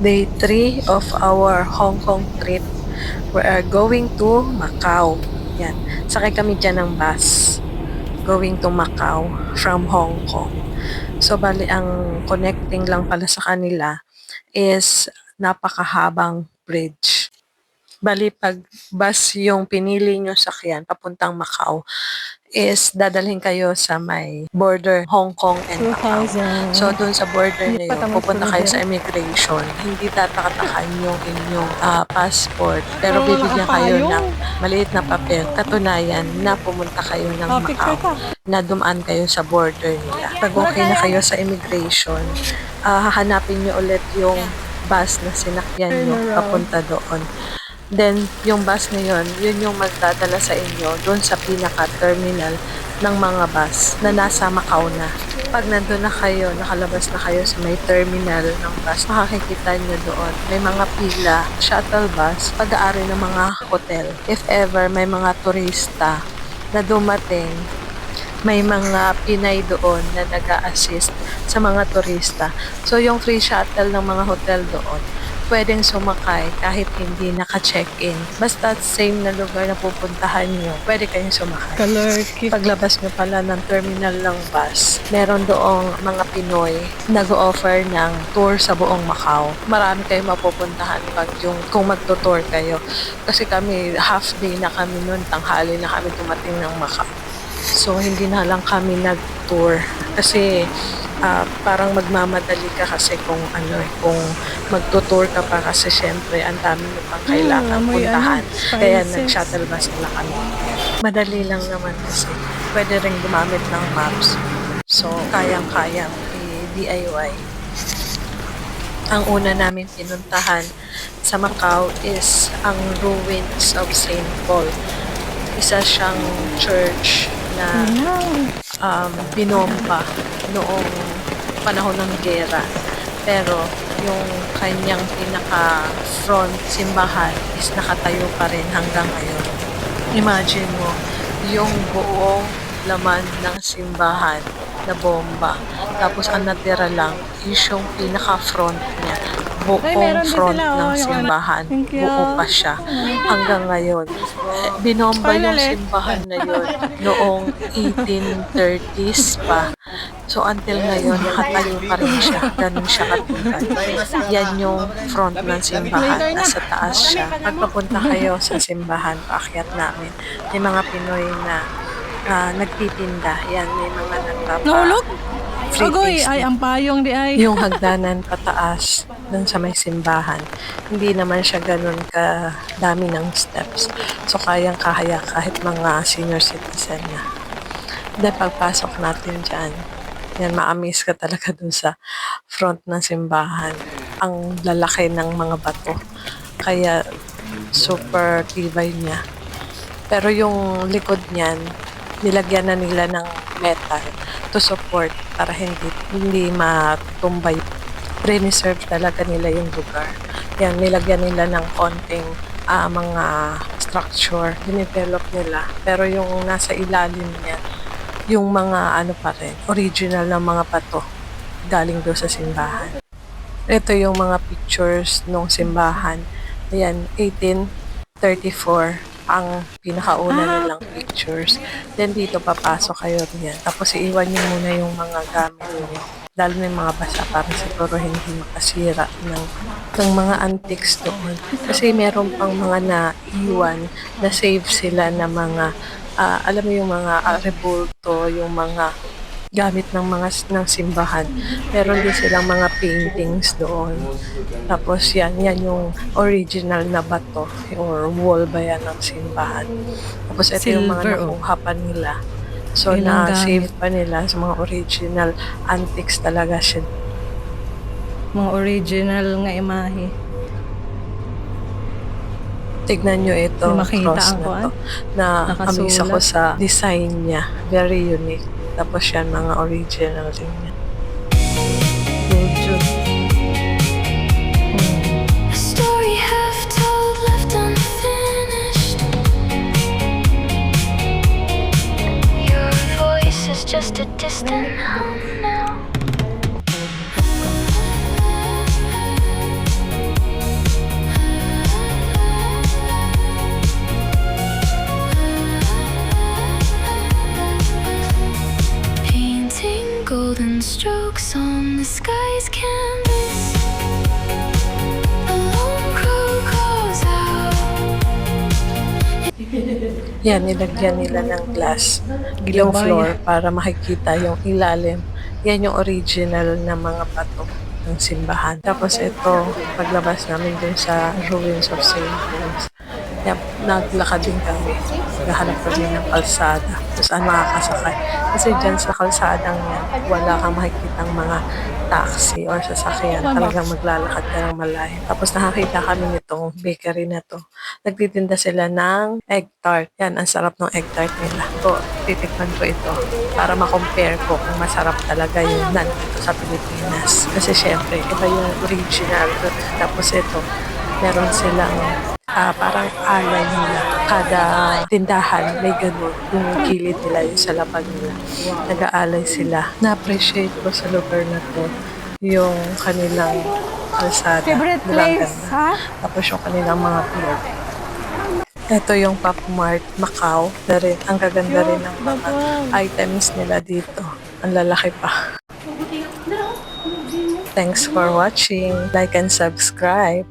Day 3 of our Hong Kong trip. We are going to Macau. Yan. Sakay kami dyan ng bus. Going to Macau from Hong Kong. So, bali, ang connecting lang pala sa kanila is napakahabang bridge. Bali, pag bus yung pinili nyo sakyan papuntang Macau, is dadalhin kayo sa may border Hong Kong and Macau. 2,000. So, dun sa border na yun, Patama pupunta sunod kayo yan. sa immigration. Hindi tatakatakan yung inyong passport. Pero bibigyan kayo ng maliit na papel. Katunayan na pumunta kayo ng Picture Macau. ka. Na dumaan kayo sa border nila. Pag okay na kayo sa immigration, hahanapin nyo ulit yung bus na sinakyan nyo papunta doon. Then, yung bus na yun yung magdadala sa inyo doon sa pinaka-terminal ng mga bus na nasa Macau na. Pag nandun na kayo, nakalabas na kayo sa may terminal ng bus, makakikita nyo doon. May mga pila, shuttle bus, pag-aari ng mga hotel. If ever may mga turista na dumating, may mga Pinay doon na nag-a-assist sa mga turista. So, yung free shuttle ng mga hotel doon, pwedeng sumakay kahit hindi naka-check-in. Basta same na lugar na pupuntahan nyo, pwede kayong sumakay. Kalorki. Paglabas nyo pala ng terminal ng bus, meron doong mga Pinoy nag-offer ng tour sa buong Macau. Marami kayong mapupuntahan pag kung magto-tour kayo. Kasi kami, half day na kami noon, tanghali na kami dumating ng Macau. So, hindi na lang kami nag-tour. Kasi, parang magmamadali ka kasi kung magtutour ka pa kasi syempre ang dami mo pang kailangan puntahan. Kaya nag-shuttle bus na kami. Madali lang naman kasi pwede rin gumamit ng maps. So, kayang-kayang i-DIY. Ang una namin pinuntahan sa Macau is ang ruins of St. Paul. Isa siyang church na binomba noong panahon ng gera. Pero yung kanyang pinaka-front simbahan is nakatayo pa rin hanggang ngayon. Imagine mo, yung buong laman ng simbahan na bomba. Tapos ang natira lang is yung pinaka-front niya. Buong front ng simbahan. Buo pa siya hanggang ngayon. Binomba yung simbahan na yun noong 1830s pa. So until ngayon, nakatayo pa rin siya. Ganun siya katibay. Yan yung front ng simbahan. Nasa taas siya. Pag papunta kayo sa simbahan, paakyat namin, may mga Pinoy na nagtitinda. Yan, may mga Nahulog? free Agoy, tasting. ay, ang payong di ay. Yung hagdanan pataas dun sa may simbahan, hindi naman siya ganun ka dami ng steps. So, kayang-kaya kahit mga senior citizen na. Then, pagpasok natin dyan, yan, ma-amaze ka talaga dun sa front ng simbahan. Ang lalaki ng mga bato. Kaya, super tibay niya. Pero yung likod niyan, nilagyan na nila ng metal to support para hindi matumbay. Preserve talaga nila yung lugar. Yan, nilagyan nila ng konting mga structure, dinevelop nila. Pero yung nasa ilalim niya, yung mga pa rin, original na mga bato galing doon sa simbahan. Ito yung mga pictures ng simbahan. Ayan, 1834 ang pinakauna nilang pictures. Then dito papasok kayo riyan. Tapos iiwan niyo muna yung mga gamit niyo. Lalo na yung mga basa para siguro hindi makasira ng mga antiques doon. Kasi meron pang mga naiwan na save sila na mga alam mo yung mga rebulto, yung mga gamit ng simbahan. Meron din silang mga paintings doon. Tapos yan yung original na bato or wall ba yan ng simbahan. Tapos ito yung mga nakuha pa nila. So, na-save pa nila sa mga original antiques talaga siya. Mga original nga imahe. Tignan nyo ito, cross na to. Na-amaze ako sa design niya. Very unique. Tapos yan, mga original din yan. Just a distant hum now. strokes on the sky's canvas. A lone crow calls out. Yan, nilagyan nila ng glass yung floor para makikita yung ilalim. Yan yung original na mga bato ng simbahan. Tapos ito, paglabas namin dun sa ruins of St. Paul's. Yep, naglakad din kami. Naghahanap kami ng kalsada kung saan makakasakay. Kasi dyan sa kalsadang yan, wala kang makikitang mga taxi or sasakyan. Talagang maglalakad ka ng malayo. Tapos nakakita kami nitong bakery na to. Nagtitinda sila ng egg tart. Yan, ang sarap ng egg tart nila. So, titikman ko ito para ma-compare ko kung masarap talaga yung nandito sa Pilipinas. Kasi syempre, iba yung original. Tapos ito, meron silang parang alay nila. Kada tindahan may ganun. Yung kilid nila, yung sa lapag nila. Nag-aalay sila. Na-appreciate ko sa lugar na to yung kanilang kalsada. Favorite Diba, ang place, ganda? ha? Tapos yung kanilang mga pier. Ito yung Pop Mart Macau. Na rin, ang gaganda rin ng mga items nila dito. Ang lalaki pa. Thanks for watching. Like and subscribe.